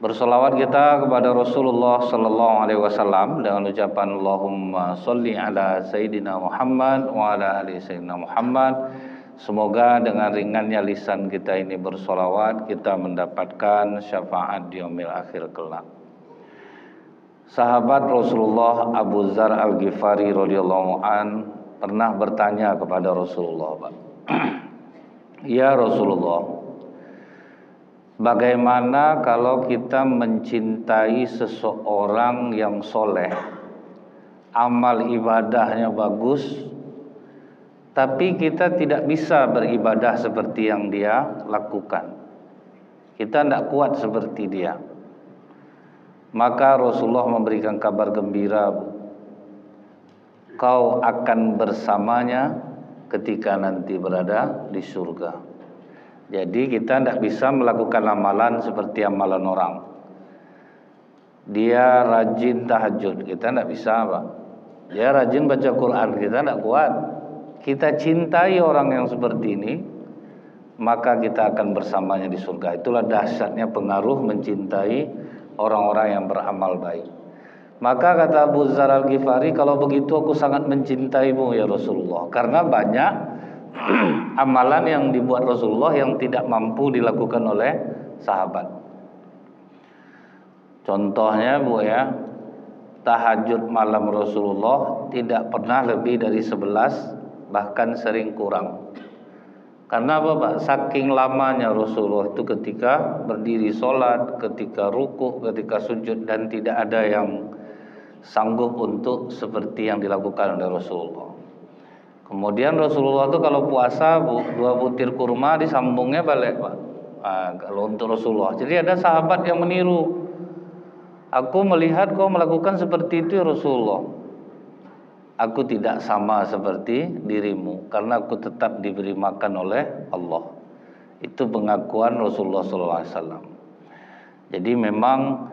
Bersolawat kita kepada Rasulullah sallallahu alaihi wasallam dengan ucapan Allahumma sholli ala sayyidina Muhammad wa ala ali sayyidina Muhammad. Semoga dengan ringannya lisan kita ini bersolawat, kita mendapatkan syafaat di yaumil akhir kelak. Sahabat Rasulullah Abu Dzar Al-Ghifari radhiyallahu an pernah bertanya kepada Rasulullah, Pak. Ya Rasulullah, bagaimana kalau kita mencintai seseorang yang soleh, amal ibadahnya bagus, tapi kita tidak bisa beribadah seperti yang dia lakukan. Kita tidak kuat seperti dia. Maka Rasulullah memberikan kabar gembira, kau akan bersamanya ketika nanti berada di surga. Jadi kita tidak bisa melakukan amalan seperti amalan orang. Dia rajin tahajud, kita tidak bisa, Pak. Dia rajin baca Quran, kita tidak kuat. Kita cintai orang yang seperti ini, maka kita akan bersamanya di surga. Itulah dahsyatnya pengaruh mencintai orang-orang yang beramal baik. Maka kata Abu Dzar Al-Ghifari, kalau begitu aku sangat mencintaimu ya Rasulullah, karena banyak amalan yang dibuat Rasulullah yang tidak mampu dilakukan oleh sahabat. Contohnya Bu ya, tahajud malam Rasulullah tidak pernah lebih dari 11, bahkan sering kurang. Karena apa Pak? Saking lamanya Rasulullah itu ketika berdiri sholat, ketika ruku, ketika sujud, dan tidak ada yang sanggup untuk seperti yang dilakukan oleh Rasulullah. Kemudian Rasulullah itu kalau puasa 2 butir kurma disambungnya balik, Pak. Kalau untuk Rasulullah. Jadi ada sahabat yang meniru. Aku melihat kau melakukan seperti itu ya Rasulullah. Aku tidak sama seperti dirimu, karena aku tetap diberi makan oleh Allah. Itu pengakuan Rasulullah SAW. Jadi memang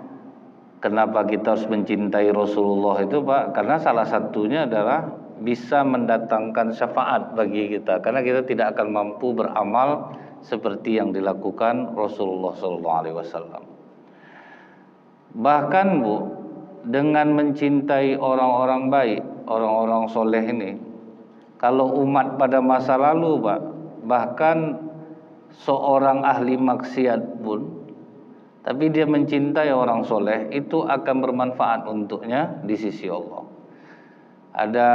kenapa kita harus mencintai Rasulullah itu Pak? Karena salah satunya adalah bisa mendatangkan syafaat bagi kita, karena kita tidak akan mampu beramal seperti yang dilakukan Rasulullah SAW. Bahkan Bu, dengan mencintai orang-orang baik, orang-orang soleh ini, kalau umat pada masa lalu Pak, bahkan seorang ahli maksiat pun, tapi dia mencintai orang soleh, itu akan bermanfaat untuknya di sisi Allah. Ada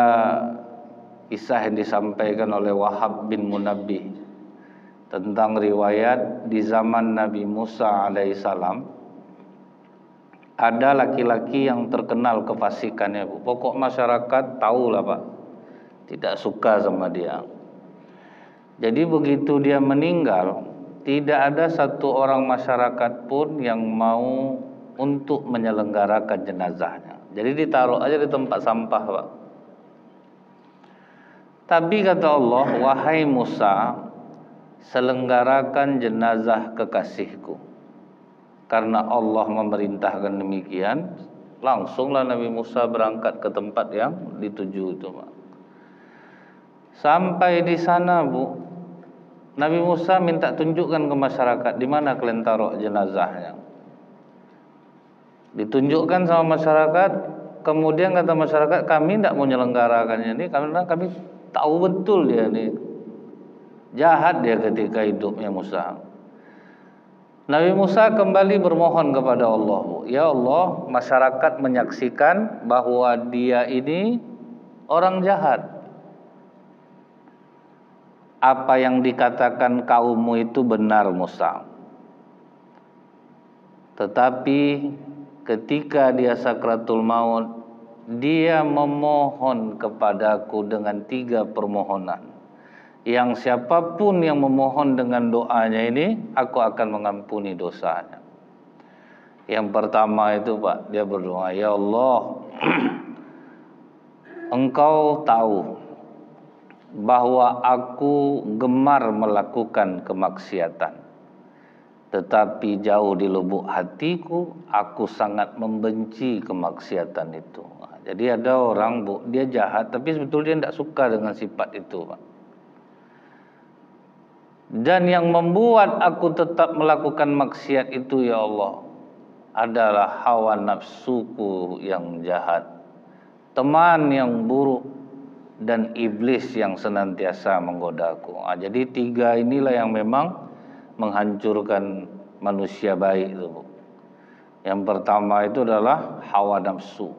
kisah yang disampaikan oleh Wahab bin Munabbih tentang riwayat di zaman Nabi Musa alaihissalam. Ada laki-laki yang terkenal kefasikannya, Bu. Pokok masyarakat tahulah Pak, tidak suka sama dia. Jadi begitu dia meninggal, tidak ada satu orang masyarakat pun yang mau untuk menyelenggarakan jenazahnya. Jadi ditaruh aja di tempat sampah Pak. Tapi kata Allah, wahai Musa, selenggarakan jenazah kekasihku. Karena Allah memerintahkan demikian, langsunglah Nabi Musa berangkat ke tempat yang dituju itu, Pak. Sampai di sana, Bu, Nabi Musa minta tunjukkan ke masyarakat di mana kalian taruh jenazahnya. Ditunjukkan sama masyarakat, kemudian kata masyarakat, kami tidak mau menyelenggarakannya ini karena kami tahu betul dia ini jahat dia ketika hidupnya Musa. Nabi Musa kembali bermohon kepada Allah, Bu. Ya Allah, masyarakat menyaksikan bahwa dia ini orang jahat. Apa yang dikatakan kaummu itu benar Musa. Tetapi ketika dia sakratul maut, dia memohon kepadaku dengan 3 permohonan. Yang siapapun yang memohon dengan doanya ini, aku akan mengampuni dosanya. Yang pertama itu Pak, dia berdoa, ya Allah, Engkau tahu bahwa aku gemar melakukan kemaksiatan, tetapi jauh di lubuk hatiku aku sangat membenci kemaksiatan itu. Jadi ada orang, Bu, dia jahat tapi sebetulnya dia tidak suka dengan sifat itu, Pak. Dan yang membuat aku tetap melakukan maksiat itu, ya Allah, adalah hawa nafsuku yang jahat, teman yang buruk, dan iblis yang senantiasa menggodaku. Jadi 3 inilah yang memang menghancurkan manusia baik itu, Bu. Yang pertama itu adalah hawa nafsu.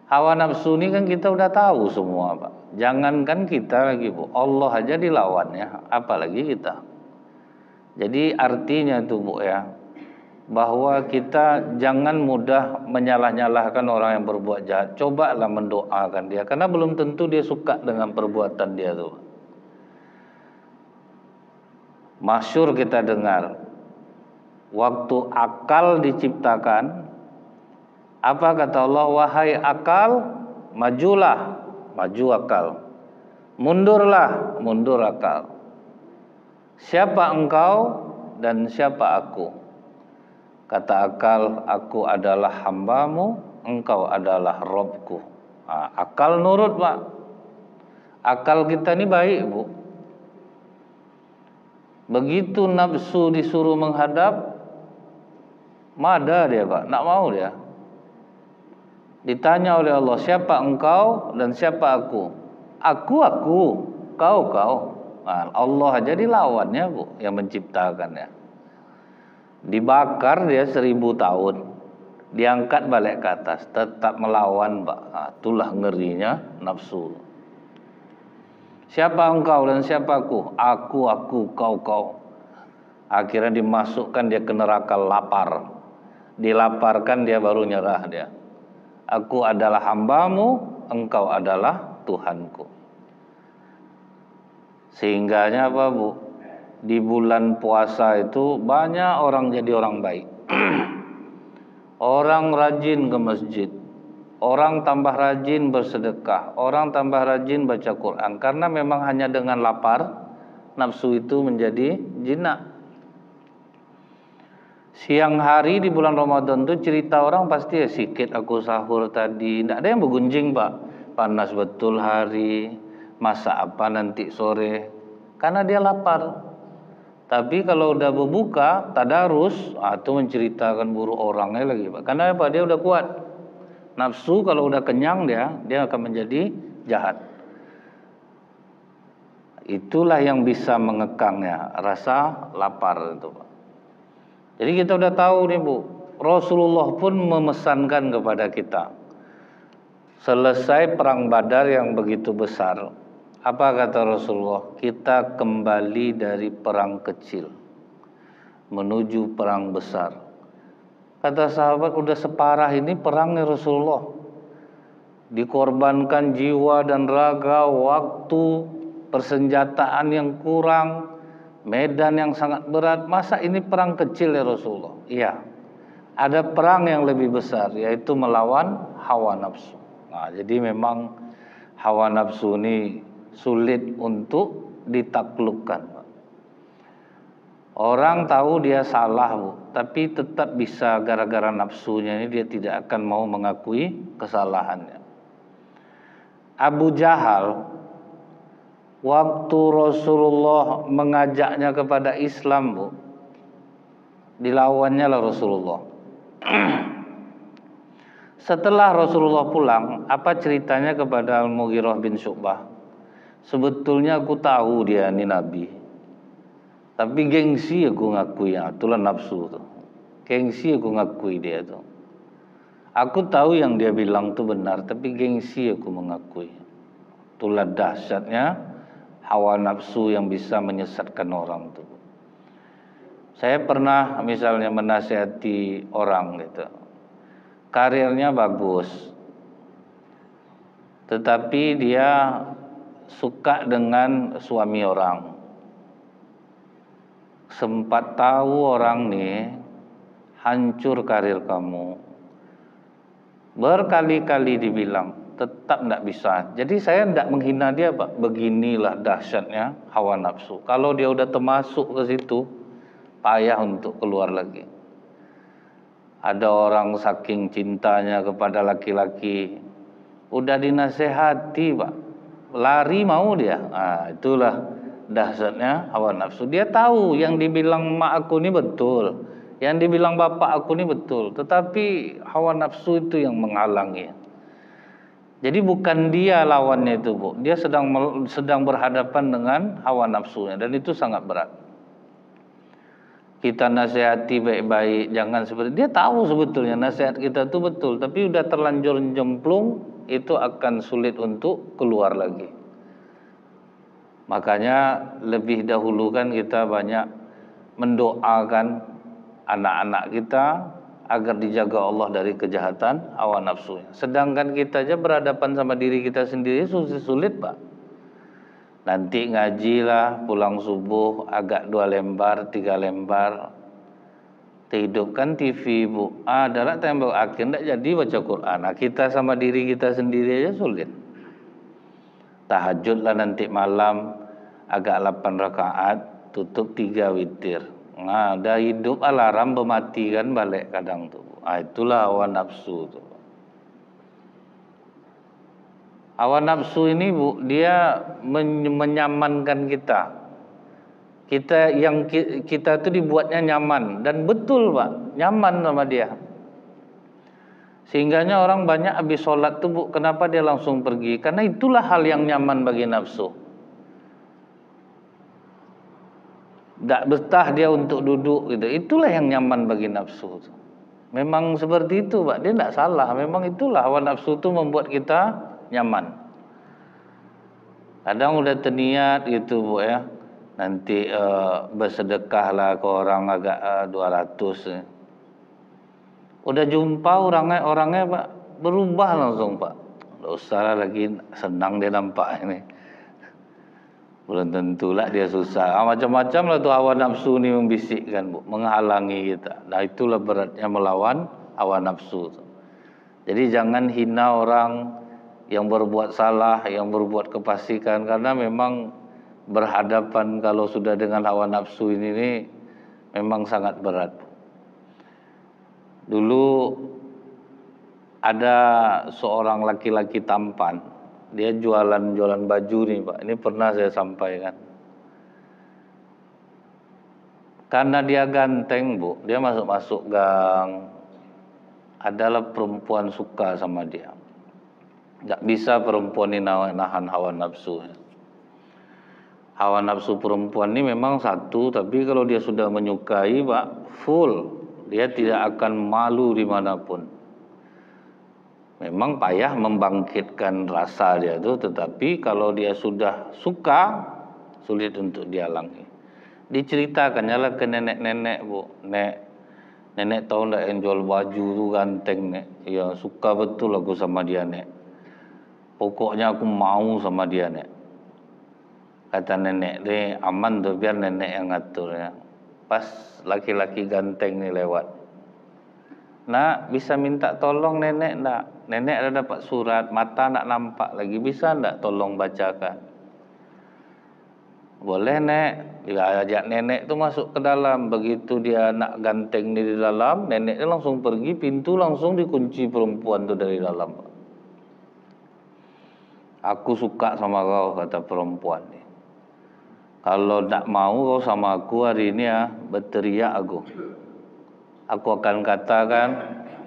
Hawa nafsu ini kan kita udah tahu semua, Pak. Jangankan kita lagi, Bu, Allah aja dilawannya, apalagi kita. Jadi artinya itu, Bu, ya, bahwa kita jangan mudah menyalah-nyalahkan orang yang berbuat jahat. Cobalah mendoakan dia, karena belum tentu dia suka dengan perbuatan dia tuh. Masyhur kita dengar, waktu akal diciptakan, apa kata Allah? Wahai akal, majulah, maju akal. Mundurlah, mundur akal. Siapa engkau dan siapa aku? Kata akal, aku adalah hambamu, engkau adalah Robku. Akal nurut, Pak. Akal kita ini baik, Bu. Begitu nafsu disuruh menghadap, mada dia, Pak, nak mau dia. Ditanya oleh Allah, siapa engkau dan siapa aku? Aku, kau. Allah aja dilawannya, Bu, yang menciptakannya. Dibakar dia 1000 tahun, diangkat balik ke atas, tetap melawan, Pak. Itulah ngerinya nafsu. Siapa engkau dan siapa aku? Aku, kau. Akhirnya dimasukkan dia ke neraka lapar. Dilaparkan dia baru nyerah dia. Aku adalah hambamu, engkau adalah Tuhanku. Sehingganya apa, Bu? Di bulan puasa itu banyak orang jadi orang baik. Orang rajin ke masjid, orang tambah rajin bersedekah, orang tambah rajin baca Quran. Karena memang hanya dengan lapar, nafsu itu menjadi jinak. Siang hari di bulan Ramadan itu cerita orang pasti ya, sikit aku sahur tadi. Tidak ada yang bergunjing, Pak. Panas betul hari, masak apa nanti sore. Karena dia lapar. Tapi kalau udah berbuka, tadarus, itu menceritakan buruk orangnya lagi, Pak. Karena apa? Dia udah kuat. Nafsu kalau udah kenyang dia akan menjadi jahat. Itulah yang bisa mengekangnya, rasa lapar itu, Pak. Jadi kita udah tahu nih, Bu, Rasulullah pun memesankan kepada kita. Selesai perang Badar yang begitu besar, apa kata Rasulullah? Kita kembali dari perang kecil menuju perang besar. Kata sahabat, udah separah ini perangnya Rasulullah. Dikorbankan jiwa dan raga, waktu, persenjataan yang kurang, medan yang sangat berat. Masa ini perang kecil ya Rasulullah? Iya. Ada perang yang lebih besar, yaitu melawan hawa nafsu. Jadi memang hawa nafsu ini sulit untuk ditaklukkan. Orang tahu dia salah, Bu, tapi tetap bisa gara-gara nafsunya ini dia tidak akan mau mengakui kesalahannya. Abu Jahal, waktu Rasulullah mengajaknya kepada Islam, Bu, dilawannya lah Rasulullah. Setelah Rasulullah pulang, apa ceritanya kepada Al-Mughirah bin Syu'bah? Sebetulnya aku tahu dia ini Nabi, tapi gengsi aku ngakui, itulah nafsu tuh. Gengsi aku ngakui dia tuh. Aku tahu yang dia bilang itu benar, tapi gengsi aku mengakui. Itulah dahsyatnya hawa nafsu yang bisa menyesatkan orang tuh. Saya pernah misalnya menasihati orang gitu, karirnya bagus, tetapi dia suka dengan suami orang. Sempat tahu orang nih hancur karir kamu, berkali-kali dibilang, tetap tidak bisa. Jadi saya tidak menghina dia, Pak. Beginilah dahsyatnya hawa nafsu. Kalau dia udah termasuk ke situ, payah untuk keluar lagi. Ada orang saking cintanya kepada laki-laki, udah dinasehati, Pak, lari mau dia. Itulah dahsyatnya hawa nafsu. Dia tahu yang dibilang mak aku ini betul, Yang dibilang bapak aku ini betul, tetapi hawa nafsu itu yang menghalangi. Jadi bukan dia lawannya itu, Bu. Dia sedang berhadapan dengan hawa nafsunya, dan itu sangat berat. Kita nasihati baik-baik, jangan seperti dia tahu sebetulnya nasihat kita itu betul, tapi udah terlanjur jemplung, itu akan sulit untuk keluar lagi. Makanya lebih dahulu kan kita banyak mendoakan anak-anak kita agar dijaga Allah dari kejahatan hawa nafsu. Sedangkan kita aja berhadapan sama diri kita sendiri sulit, Pak. Nanti ngajilah pulang subuh agak 2 lembar, 3 lembar. Hidupkan TV, Bu. Adalah tembok akhir tidak jadi baca Quran. Nah, kita sama diri kita sendiri aja sulit. Tahajudlah nanti malam agak 8 rakaat, tutup 3 witir. Nah, dah hidup alarm mematikan balik kadang tuh. Itulah hawa nafsu tuh. Hawa nafsu ini, Bu, dia menyamankan kita. Kita tuh dibuatnya nyaman, dan betul, Pak, nyaman sama dia. Sehingganya orang banyak habis sholat tuh, Bu, kenapa dia langsung pergi? Karena itulah hal yang nyaman bagi nafsu. Tak betah dia untuk duduk gitu. Itulah yang nyaman bagi nafsu. Memang seperti itu, Pak. Dia tidak salah. Memang itulah hawa nafsu itu membuat kita nyaman. Kadang udah terniat gitu, Bu, ya. Nanti bersedekahlah ke orang agak 200 ya. Udah jumpa orangnya, Pak, berubah langsung, Pak. Tidak usah lagi, senang dia nampak ini. Belum tentulah dia susah. Macam-macam lah tuh hawa nafsu ini membisikkan, Bu, menghalangi kita. Nah, itulah beratnya melawan hawa nafsu. Jadi jangan hina orang yang berbuat salah, yang berbuat kefasikan, karena memang berhadapan kalau sudah dengan hawa nafsu ini memang sangat berat. Dulu ada seorang laki-laki tampan. Dia jualan baju nih, Pak. Ini pernah saya sampaikan. Karena dia ganteng, Bu, dia masuk-masuk gang. Adalah perempuan suka sama dia. Gak bisa perempuan ini nahan hawa nafsu. Hawa nafsu perempuan ini memang satu, tapi kalau dia sudah menyukai, Pak, full. Dia tidak akan malu dimanapun. Memang payah membangkitkan rasa dia itu, tetapi kalau dia sudah suka, sulit untuk dihalangi. Diceritakannya lah ke nenek-nenek, Bu. Nenek tahu enggak yang jual baju tu ganteng, Nek? Ya, suka betul aku sama dia, Nek. Pokoknya aku mau sama dia, Nek. Kata nenek, deh aman tuh, biar nenek yang ngatur ya. Pas laki-laki ganteng ni lewat, nak, bisa minta tolong nenek nak? Nenek ada dapat surat, mata nak nampak lagi, bisa ndak tolong bacakan? Boleh, Nek. Dia ajak nenek tu masuk ke dalam. Begitu dia nak ganteng ni di dalam, nenek dia langsung pergi, pintu langsung dikunci perempuan tu dari dalam. Aku suka sama kau, kata perempuan ni. Kalau tak mau kau sama aku hari ini ya, berteriak aku. Aku akan katakan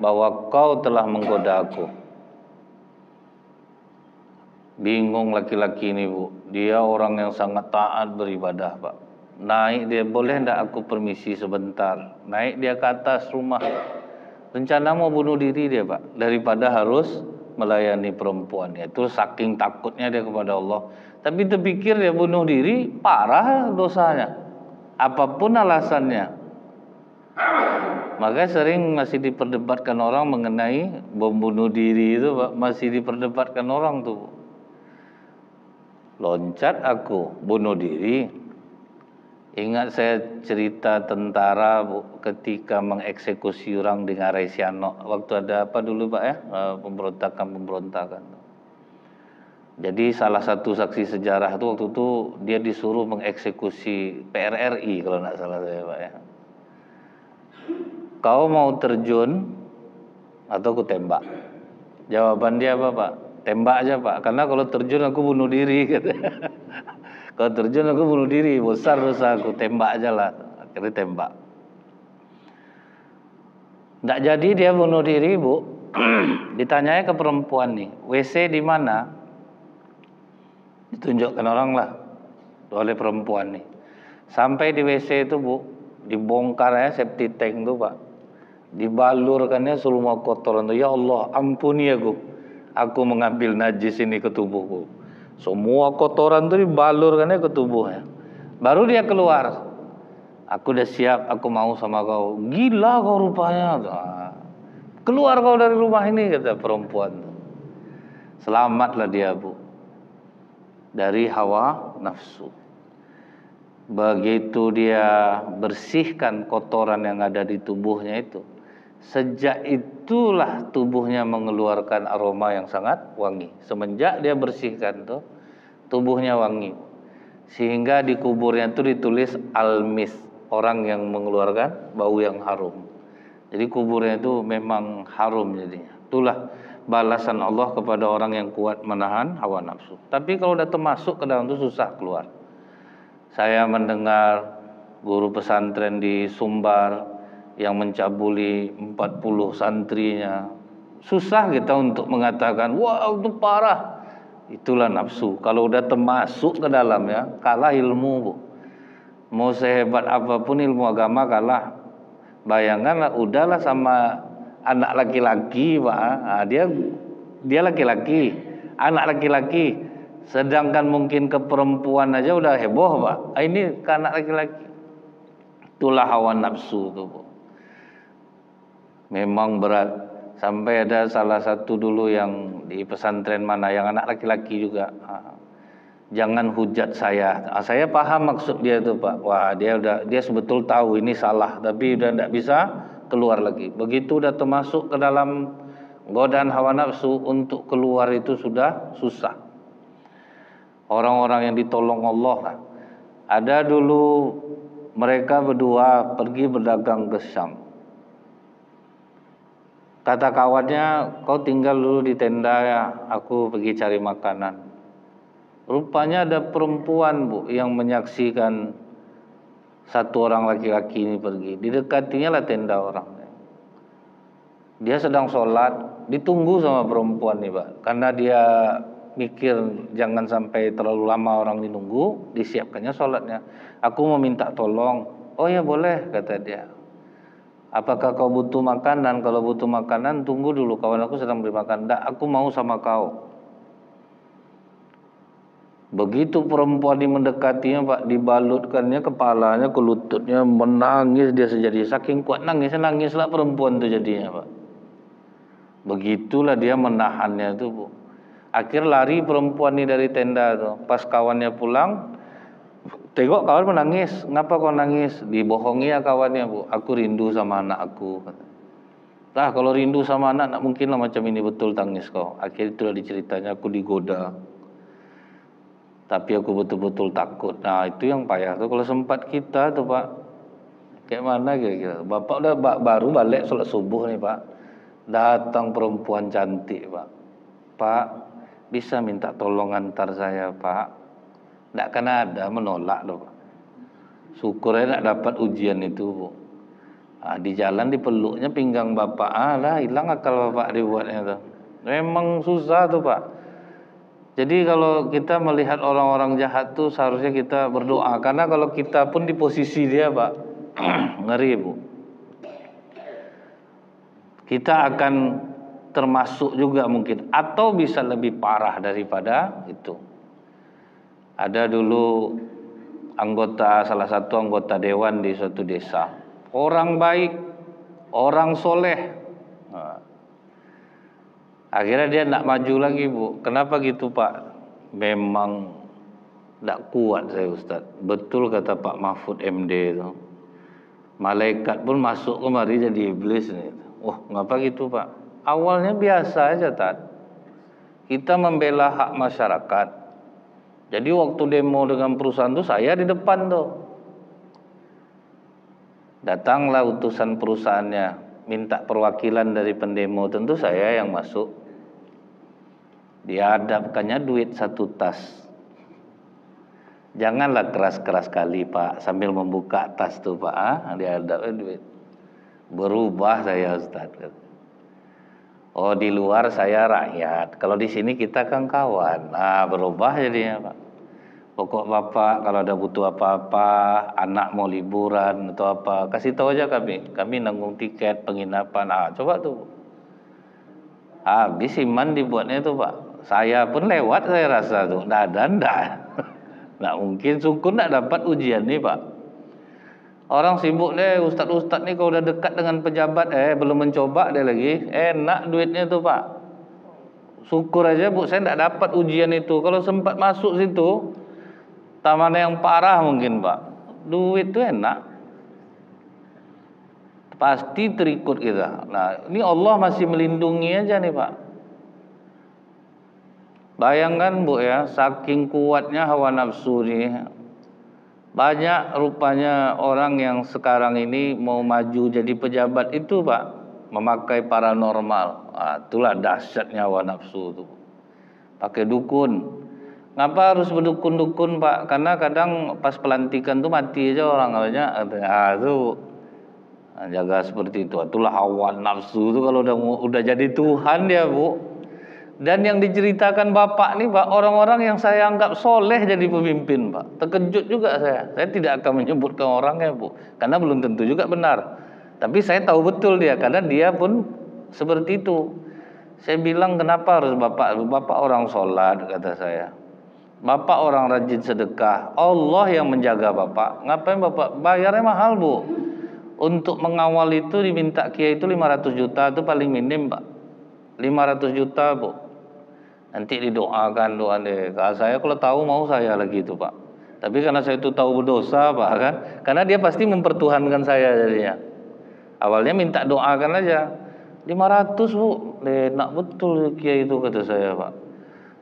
bahwa kau telah menggoda aku. Bingung laki-laki ini, Bu. Dia orang yang sangat taat beribadah, Pak. Naik dia, boleh tidak aku permisi sebentar? Naik dia ke atas rumah. Rencana mau bunuh diri dia, Pak. Daripada harus melayani perempuan. Itu saking takutnya dia kepada Allah. Tapi terpikir dia bunuh diri, parah dosanya. Apapun alasannya. Maka sering masih diperdebatkan orang mengenai bom bunuh diri itu, Pak. Masih diperdebatkan orang tuh. Loncat aku, bunuh diri. Ingat saya cerita tentara, Bu, ketika mengeksekusi orang di Ngarai Sianok. Waktu ada apa dulu, Pak, ya? Pemberontakan. Jadi salah satu saksi sejarah itu waktu itu dia disuruh mengeksekusi PRRI kalau tidak salah saya, Pak, ya. Kau mau terjun atau aku tembak? Jawaban dia apa, Pak? Tembak aja, Pak. Karena kalau terjun aku bunuh diri. Kalau terjun aku bunuh diri, besar dosa aku. Tembak aja lah. Akhirnya tembak. Nggak jadi dia bunuh diri, Bu. Ditanyanya ke perempuan nih, WC di mana? Ditunjukkan orang lah oleh perempuan nih. Sampai di WC itu, Bu, dibongkarnya septic tank tuh, Pak. Dibalurkannya semua kotoran tuh. Ya Allah, ampuni aku mengambil najis ini ke tubuhku. Semua kotoran tuh dibalurkannya ke tubuhnya. Baru dia keluar. Aku udah siap, aku mau sama kau. Gila kau rupanya. Nah, keluar kau dari rumah ini, kata perempuan. Selamatlah dia, Bu, dari hawa nafsu. Begitu dia bersihkan kotoran yang ada di tubuhnya itu, sejak itulah tubuhnya mengeluarkan aroma yang sangat wangi. Semenjak dia bersihkan tuh, tubuhnya wangi. Sehingga di kuburnya itu ditulis Al-Mis, orang yang mengeluarkan bau yang harum. Jadi kuburnya itu memang harum jadinya. Itulah balasan Allah kepada orang yang kuat menahan hawa nafsu. Tapi kalau udah termasuk ke dalam itu susah keluar. Saya mendengar guru pesantren di Sumbar yang mencabuli 40 santrinya. Susah kita untuk mengatakan, wah itu parah. Itulah nafsu. Kalau udah termasuk ke dalamnya, kalah ilmu, Bu. Mau sehebat apapun ilmu agama kalah. Bayangkanlah, udahlah sama anak laki-laki, Pak. Nah, dia laki-laki, anak laki-laki. Sedangkan mungkin ke perempuan aja udah heboh, Pak. Ini ke anak laki-laki. Itulah hawa nafsu tuh, Bu. Memang berat. Sampai ada salah satu dulu yang di pesantren mana yang anak laki-laki juga. Jangan hujat saya. Saya paham maksud dia itu, Pak. Wah, dia sebetul tahu ini salah, tapi udah tidak bisa keluar lagi. Begitu udah termasuk ke dalam godaan hawa nafsu, untuk keluar itu sudah susah. Orang-orang yang ditolong Allah lah. Ada dulu mereka berdua pergi berdagang ke Syam. Kata kawannya, kau tinggal dulu di tenda ya, aku pergi cari makanan. Rupanya ada perempuan, Bu, yang menyaksikan satu orang laki-laki ini pergi. Didekatinya lah tenda orang. Dia sedang sholat, ditunggu sama perempuan nih, Pak. Karena dia mikir jangan sampai terlalu lama orang ditunggu, disiapkannya sholatnya. Aku mau minta tolong. Oh ya boleh, kata dia. Apakah kau butuh makanan? Kalau butuh makanan tunggu dulu, kawan aku sedang beri makan. Nggak, aku mau sama kau. Begitu perempuan ini mendekatinya, Pak, dibalutkannya kepalanya ke lututnya, menangis dia sejadi. Saking kuat nangislah perempuan itu jadinya, Pak. Begitulah dia menahannya itu, Bu. Akhir lari perempuan ini dari tenda tuh. Pas kawannya pulang, tengok kawan menangis. Ngapa kau nangis? Dibohongi ya kawannya, Bu. Aku rindu sama anak aku. Nah, kalau rindu sama anak, tak mungkin lah macam ini betul tangis kau. Akhirnya itulah diceritanya, aku digoda. Tapi aku betul-betul takut. Nah, itu yang payah tuh. Kalau sempat kita tuh, Pak, kayak mana kira-kira? Bapak udah baru balik sholat subuh nih, Pak. Datang perempuan cantik, Pak. Pak, bisa minta tolong antar saya, Pak? Tidak akan ada menolak loh, Pak. Syukurnya tidak dapat ujian itu, Bu. Nah, di jalan dipeluknya pinggang bapak. Lah hilang akal bapak dibuatnya tuh. Memang susah tuh, Pak. Jadi kalau kita melihat orang-orang jahat tuh seharusnya kita berdoa. Karena kalau kita pun di posisi dia, Pak, ngeri, Bu. Kita akan termasuk juga mungkin, atau bisa lebih parah daripada itu. Ada dulu salah satu anggota dewan di suatu desa, orang baik, orang soleh. Nah, akhirnya dia tidak maju lagi, Bu. Kenapa gitu, Pak? Memang tidak kuat saya, Ustaz. Betul kata Pak Mahfud MD itu. Malaikat pun masuk kemari jadi iblis nih. Oh, ngapa gitu, Pak? Awalnya biasa aja, Tat. Kita membela hak masyarakat. Jadi waktu demo dengan perusahaan tuh saya di depan tuh. Datanglah utusan perusahaannya, minta perwakilan dari pendemo, tentu saya yang masuk. Dihadapkannya duit 1 tas. Janganlah keras-keras kali, Pak, sambil membuka tas tuh, Pak. Dihadapkan duit. Berubah saya Ustaz. Oh, di luar saya rakyat, kalau di sini kita kan kawan. Nah, berubah jadinya Pak. Pokok Bapak kalau ada butuh apa-apa, anak mau liburan atau apa, kasih tahu aja kami nanggung tiket penginapan. Coba tuh. Habis iman dibuatnya tuh Pak. Saya pun lewat, saya rasa tuh. Nggak. Nggak mungkin, syukur nggak dapat ujian nih Pak. Orang sibuk deh, ustadz nih kalau udah dekat dengan pejabat, belum mencoba deh lagi. Enak duitnya tuh Pak. Syukur aja Bu, saya nggak dapat ujian itu. Kalau sempat masuk situ, taman yang parah mungkin Pak. Duit tuh enak. Pasti terikut kita. Nah, ini Allah masih melindungi aja nih Pak. Bayangkan Bu ya, saking kuatnya hawa nafsu nih. Banyak rupanya orang yang sekarang ini mau maju jadi pejabat itu Pak, memakai paranormal. Itulah dahsyatnya hawa nafsu itu. Pakai dukun. Ngapa harus berdukun-dukun Pak? Karena kadang pas pelantikan tuh mati aja orang banyak. Itu jaga seperti itu. Itulah hawa nafsu itu kalau udah jadi Tuhan dia Bu. Dan yang diceritakan Bapak nih Pak, orang-orang yang saya anggap soleh jadi pemimpin Pak. Terkejut juga saya. Saya tidak akan menyebutkan orangnya Bu, karena belum tentu juga benar. Tapi saya tahu betul dia, karena dia pun seperti itu. Saya bilang kenapa harus Bapak orang sholat, kata saya. Bapak orang rajin sedekah, Allah yang menjaga Bapak. Ngapain Bapak bayarnya mahal Bu? Untuk mengawal itu diminta kiai itu 500 juta, itu paling minim Pak. 500 juta Bu. Nanti didoakan doa deh. Saya kalau tahu mau saya lagi itu Pak. Tapi karena saya itu tahu berdosa Pak kan. Karena dia pasti mempertuhankan saya jadinya. Awalnya minta doakan aja. 500 Bu. Enak betul kiai itu kata saya Pak.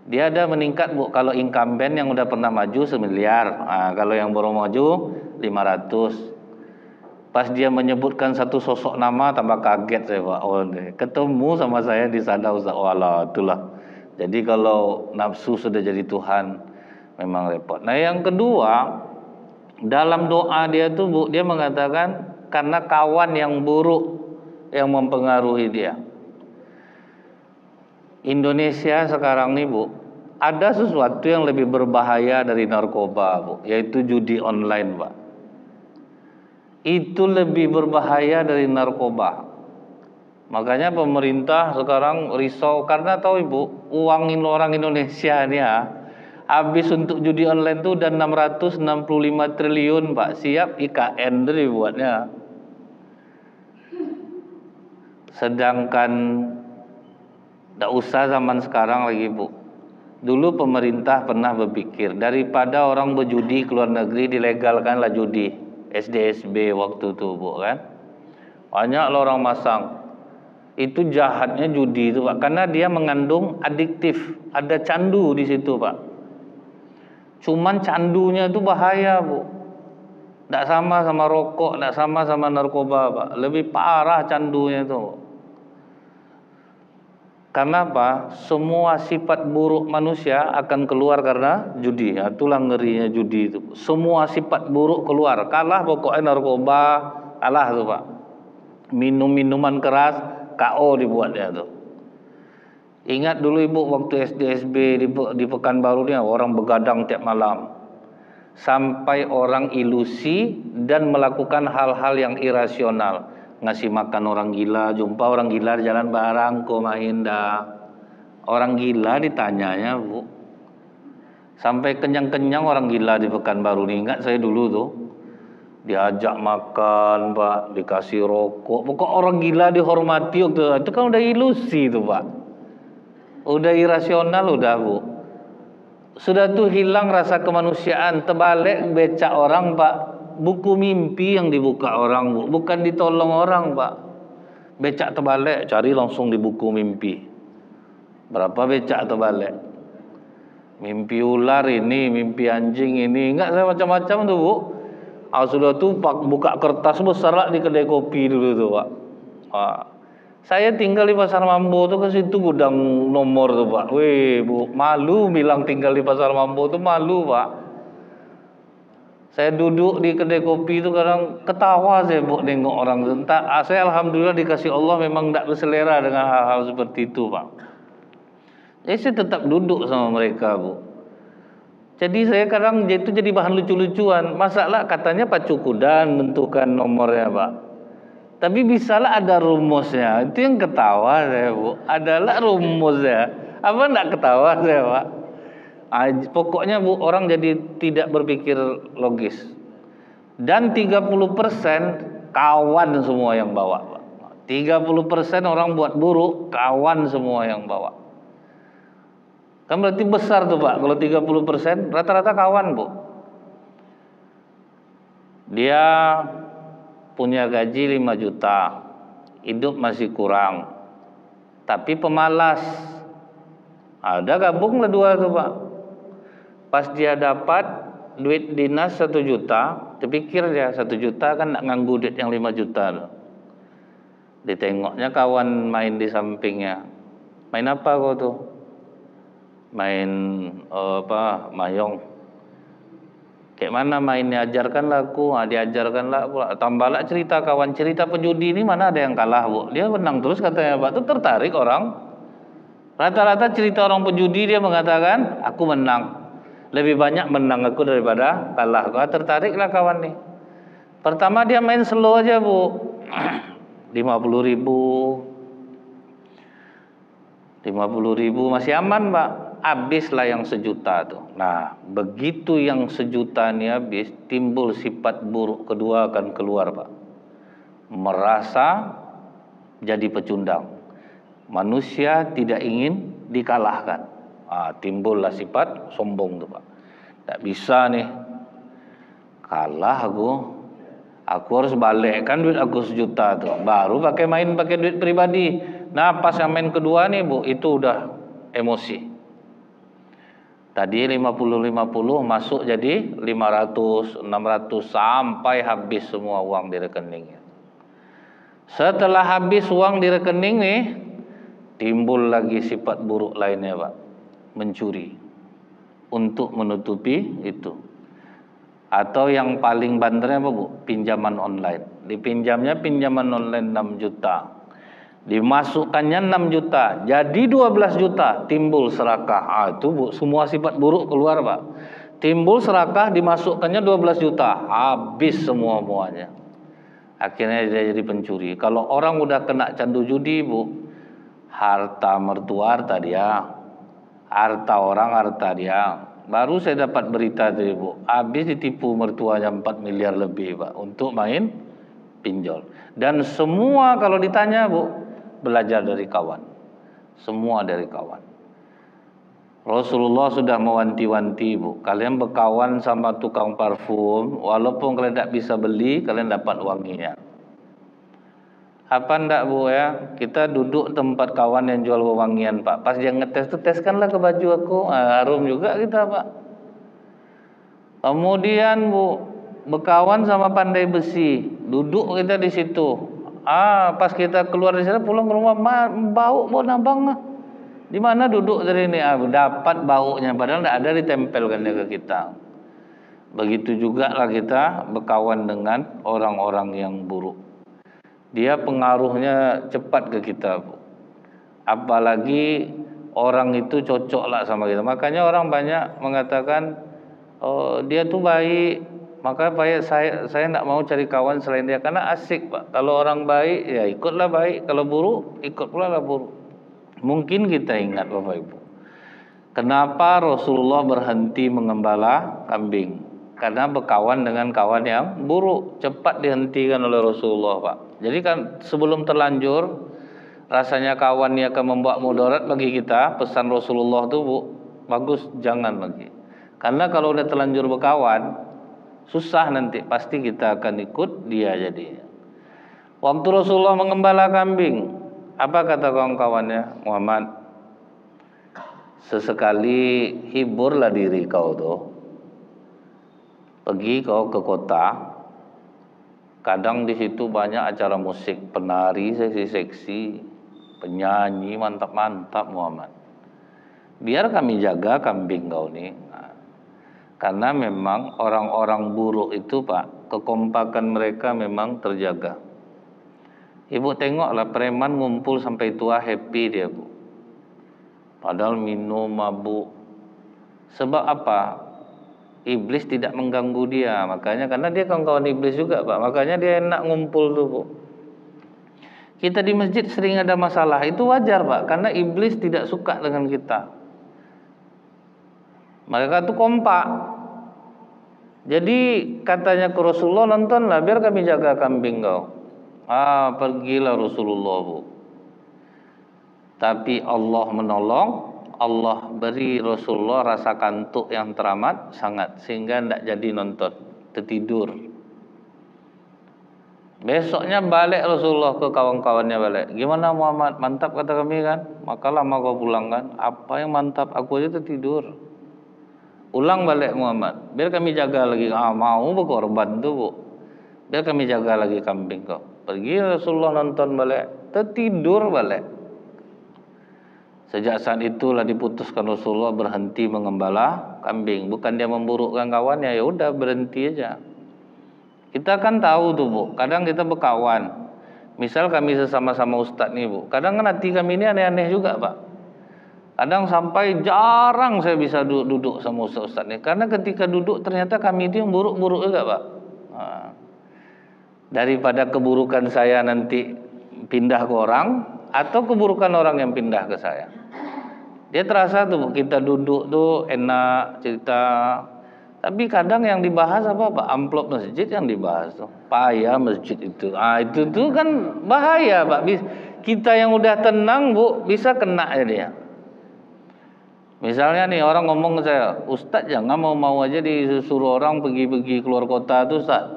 Dia ada meningkat Bu. Kalau incumbent yang udah pernah maju 1 miliar. Kalau yang baru maju 500. Pas dia menyebutkan satu sosok nama tambah kaget saya Pak. Ketemu sama saya di sana Ustaz. Walah itulah. Jadi kalau nafsu sudah jadi Tuhan, memang repot. Nah yang kedua, dalam doa dia tuh Bu, dia mengatakan karena kawan yang buruk yang mempengaruhi dia. Indonesia sekarang nih Bu, ada sesuatu yang lebih berbahaya dari narkoba Bu, yaitu judi online Pak. Itu lebih berbahaya dari narkoba. Makanya pemerintah sekarang risau karena tahu Ibu, uang orang Indonesia ini habis untuk judi online tuh udah 665 triliun Pak. Siap IKN tuh dibuatnya. Sedangkan tidak usah zaman sekarang lagi Bu. Dulu pemerintah pernah berpikir daripada orang berjudi ke luar negeri, dilegalkanlah judi. SDSB waktu itu Bu kan. Banyak orang masang. Itu jahatnya judi itu Pak, karena dia mengandung adiktif, ada candu di situ Pak. Cuman candunya itu bahaya Bu, tidak sama rokok, tidak sama narkoba Pak, lebih parah candunya itu. Karena apa? Semua sifat buruk manusia akan keluar karena judi. Itulah ngerinya judi itu. Semua sifat buruk keluar, kalah pokoknya narkoba, kalah tuh Pak. Minuman keras, KO dibuatnya tuh. Ingat dulu Ibu waktu SDSB di Pekanbaru nih orang begadang tiap malam. Sampai orang ilusi dan melakukan hal-hal yang irasional. Ngasih makan orang gila, jumpa orang gila di jalan barang, kok main dah. Orang gila ditanyanya Bu. Sampai kenyang-kenyang orang gila di Pekanbaru nih. Ingat saya dulu tuh. Diajak makan Pak, dikasih rokok. Pokok orang gila dihormati waktu itu kan udah ilusi itu Pak. Udah irasional udah Bu. Sudah tuh hilang rasa kemanusiaan, terbalik becak orang Pak. Buku mimpi yang dibuka orang Bu, bukan ditolong orang Pak. Becak terbalik, cari langsung di buku mimpi. Berapa becak terbalik? Mimpi ular ini, mimpi anjing ini, enggak saya macam-macam tuh Bu. Sudah tuh buka kertas besar lah di kedai kopi dulu tuh Pak. Saya tinggal di Pasar Mambo tuh ke situ gudang nomor tuh Pak. Weh Bu, malu bilang tinggal di Pasar Mambo tuh malu Pak. Saya duduk di kedai kopi itu kadang ketawa saya nengok orang itu. Entah, saya alhamdulillah dikasih Allah memang tidak berselera dengan hal-hal seperti itu, Pak. Jadi saya tetap duduk sama mereka, Bu. Jadi saya kadang itu jadi bahan lucu-lucuan. Masalah katanya pacu kuda menentukan nomornya, Pak. Tapi bisalah ada rumusnya. Itu yang ketawa saya, Bu. Adalah rumusnya. Apa enggak ketawa saya, Pak? Pokoknya, Bu, orang jadi tidak berpikir logis. Dan 30% kawan semua yang bawa, Pak. 30% orang buat buruk, kawan semua yang bawa. Kan berarti besar tuh, Pak. Kalau 30% rata-rata kawan, Bu. Dia punya gaji 5 juta. Hidup masih kurang. Tapi pemalas. Ada gabunglah dua tuh, Pak. Pas dia dapat duit dinas 1 juta, terpikir dia 1 juta kan nak nganggu duit yang 5 juta loh. Ditengoknya kawan main di sampingnya. Main apa kau tuh? Main mayong. Kayak mana mainnya, ajarkanlah aku. Diajarkanlah pula. Tambahlah cerita kawan, cerita penjudi ini mana ada yang kalah, Bu. Dia menang terus katanya, Pak. Itu tertarik orang. Rata-rata cerita orang penjudi dia mengatakan, aku menang. Lebih banyak menang aku daripada kalah. Tertariklah kawan nih. Pertama dia main slow aja, Bu. 50.000 masih aman, Pak. Habislah yang 1 juta tuh. Nah, begitu yang 1 juta ini habis, timbul sifat buruk kedua akan keluar, Pak. Merasa jadi pecundang. Manusia tidak ingin dikalahkan. Timbullah sifat sombong tuh, Pak. Tak bisa nih, kalah aku harus balikkan duit aku 1 juta tuh. Baru pakai duit pribadi. Nah, pas yang main kedua nih, Bu, itu udah emosi. Tadi 50-50 masuk jadi 500, 600 sampai habis semua uang di rekeningnya. Setelah habis uang di rekening nih, timbul lagi sifat buruk lainnya, Pak. Mencuri untuk menutupi itu. Atau yang paling banternya apa, Bu? Pinjaman online. Dipinjamnya pinjaman online 6 juta. Dimasukkannya 6 juta, jadi 12 juta, timbul serakah. Itu, Bu, semua sifat buruk keluar, Pak. Timbul serakah, dimasukkannya 12 juta, habis semua-muanya. Akhirnya dia jadi pencuri. Kalau orang udah kena candu judi, Bu, harta mertua harta dia, harta orang harta dia. Baru saya dapat berita tadi, Bu, habis ditipu mertuanya 4 miliar lebih, Pak, untuk main pinjol. Dan semua kalau ditanya, Bu, belajar dari kawan. Semua dari kawan. Rasulullah sudah mewanti-wanti, Bu, kalian berkawan sama tukang parfum, walaupun kalian tidak bisa beli, kalian dapat wanginya. Apa enggak, Bu, ya? Kita duduk tempat kawan yang jual wewangian, Pak. Pas dia ngetes tuh, teskanlah ke baju aku. Harum juga kita, Pak. Kemudian, Bu, berkawan sama pandai besi. Duduk kita di situ. Pas kita keluar di sana, pulang ke rumah, bau nabang. Di mana duduk dari ini? Dapat baunya, padahal tidak ada ditempelkannya ke kita. Begitu juga lah kita berkawan dengan orang-orang yang buruk. Dia pengaruhnya cepat ke kita, Bu. Apalagi orang itu cocok lah sama kita. Makanya orang banyak mengatakan, dia tuh baik. Maka saya tidak mau cari kawan selain dia, karena asik, Pak. Kalau orang baik ya ikutlah baik, kalau buruk ikut pula lah buruk. Mungkin kita ingat, Bapak Ibu, kenapa Rasulullah berhenti mengembala kambing? Karena berkawan dengan kawan yang buruk. Cepat dihentikan oleh Rasulullah, Pak. Jadi kan sebelum terlanjur rasanya kawan ini akan membawa mudarat bagi kita, pesan Rasulullah itu, Bu, bagus jangan lagi. Karena kalau udah terlanjur berkawan, susah nanti, pasti kita akan ikut dia jadi. Waktu Rasulullah mengembala kambing, apa kata kawan-kawannya? Muhammad, sesekali hiburlah diri kau tuh. Pergi kau ke kota. Kadang di situ banyak acara musik, penari seksi-seksi, penyanyi mantap-mantap, Muhammad. Biar kami jaga kambing kau nih. Karena memang orang-orang buruk itu Pak, kekompakan mereka memang terjaga. Ibu tengoklah preman ngumpul sampai tua happy dia Bu. Padahal minum, mabuk. Sebab apa? Iblis tidak mengganggu dia. Makanya karena dia kawan-kawan iblis juga Pak. Makanya dia enak ngumpul tuh Bu. Kita di masjid sering ada masalah, itu wajar Pak. Karena iblis tidak suka dengan kita. Mereka tuh kompak. Jadi katanya ke Rasulullah, nontonlah biar kami jaga kambing kau. Pergilah Rasulullah Bu. Tapi Allah menolong, Allah beri Rasulullah rasa kantuk yang teramat sangat, sehingga tidak jadi nonton, tertidur. Besoknya balik Rasulullah ke kawan-kawannya balik. Gimana Muhammad? Mantap kata kami kan? Maka lama kau pulang kan? Apa yang mantap? Aku aja tertidur. Ulang balik Muhammad, biar kami jaga lagi. Mau berkorban tuh Bu. Biar kami jaga lagi kambing kau. Pergi Rasulullah nonton balik, tertidur balik. Sejak saat itulah diputuskan Rasulullah berhenti mengembala kambing. Bukan dia memburukkan kawannya, ya udah berhenti aja. Kita kan tahu tuh Bu, kadang kita berkawan. Misal kami sesama-sama ustadz nih Bu, kadang kan hati kami ini aneh-aneh juga Pak. Kadang sampai jarang saya bisa duduk sama ustaz-ustaz ini. Karena ketika duduk ternyata kami itu yang buruk-buruk juga Pak. Daripada keburukan saya nanti pindah ke orang, atau keburukan orang yang pindah ke saya. Dia terasa tuh kita duduk tuh enak cerita. Tapi kadang yang dibahas apa Pak? Amplop masjid yang dibahas tuh. Payah masjid itu. Itu tuh kan bahaya Pak. Kita yang udah tenang Bu, bisa kena ya dia. Misalnya nih orang ngomong ke saya, Ustadz jangan mau aja disuruh orang pergi keluar kota tuh Ustadz.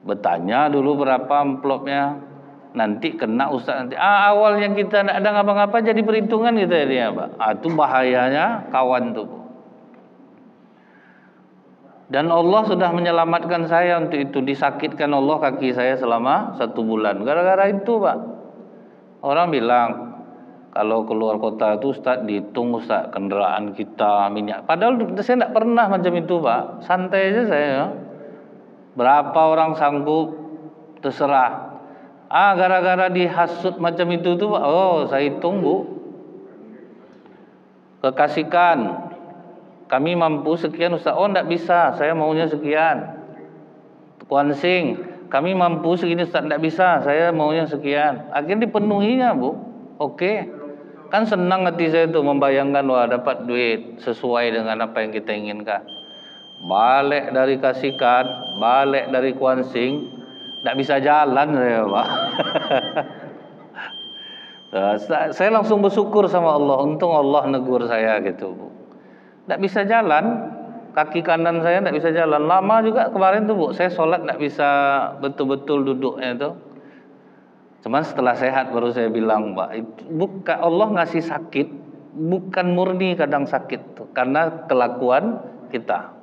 Bertanya dulu berapa amplopnya, nanti kena Ustadz nanti. Awalnya kita tidak ada ngapa-ngapa jadi perhitungan gitu ya dia Pak. Itu bahayanya kawan tuh. Dan Allah sudah menyelamatkan saya untuk itu. Disakitkan Allah kaki saya selama 1 bulan. Gara-gara itu Pak. Orang bilang, kalau keluar kota itu Ustaz dihitung Ustaz kendaraan kita, minyak. Padahal saya tidak pernah macam itu Pak. Santai aja saya. Berapa orang sanggup terserah. Gara-gara dihasut macam itu tuh Pak. Saya hitung Bu. Kekasihkan, kami mampu sekian Ustaz. Tidak bisa, saya maunya sekian. Kuansing, kami mampu segini Ustaz. Tidak bisa, saya maunya sekian. Akhirnya dipenuhinya Bu. Oke. Kan senang hati saya tuh membayangkan dapat duit sesuai dengan apa yang kita inginkan. Balik dari kasihkan, balik dari kuansing, tidak bisa jalan saya Pak. Saya langsung bersyukur sama Allah. Untung Allah negur saya gitu Bu. Tidak bisa jalan, kaki kanan saya tidak bisa jalan. Lama juga kemarin tuh Bu, saya sholat tidak bisa betul-betul duduknya itu. Cuman setelah sehat baru saya bilang Pak, bukan Allah ngasih sakit, bukan murni kadang sakit tuh, karena kelakuan kita.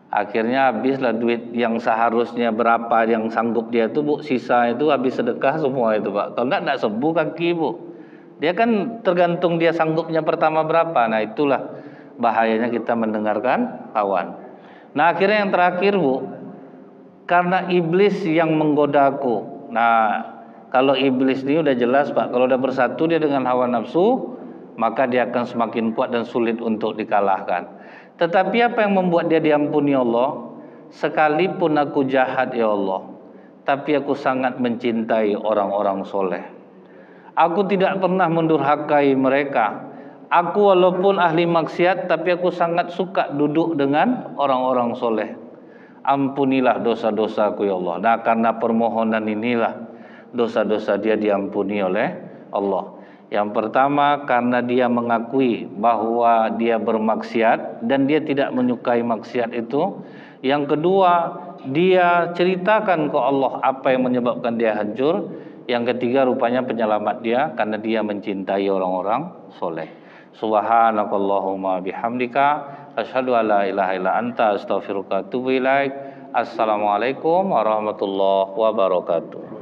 Akhirnya habislah duit yang seharusnya berapa yang sanggup dia tuh Bu, sisa itu habis sedekah semua itu Pak. Kalau tidak sembuh kaki Bu. Dia kan tergantung dia sanggupnya pertama berapa. Nah itulah bahayanya kita mendengarkan kawan. Nah akhirnya yang terakhir Bu, karena iblis yang menggodaku. Nah kalau iblis ini udah jelas Pak, kalau udah bersatu dia dengan hawa nafsu, maka dia akan semakin kuat dan sulit untuk dikalahkan. Tetapi apa yang membuat dia diampuni Allah? Sekalipun aku jahat ya Allah, tapi aku sangat mencintai orang-orang soleh. Aku tidak pernah mendurhakai mereka. Aku walaupun ahli maksiat, tapi aku sangat suka duduk dengan orang-orang soleh. Ampunilah dosa-dosaku ya Allah. Nah karena permohonan inilah dosa-dosa dia diampuni oleh Allah. Yang pertama karena dia mengakui bahwa dia bermaksiat dan dia tidak menyukai maksiat itu. Yang kedua, dia ceritakan ke Allah apa yang menyebabkan dia hancur. Yang ketiga rupanya penyelamat dia karena dia mencintai orang-orang soleh. Subhanakallahumma bihamdika asyhadu an la ilaha illa anta astaghfiruka wa atubu ilaik. Assalamualaikum warahmatullahi wabarakatuh.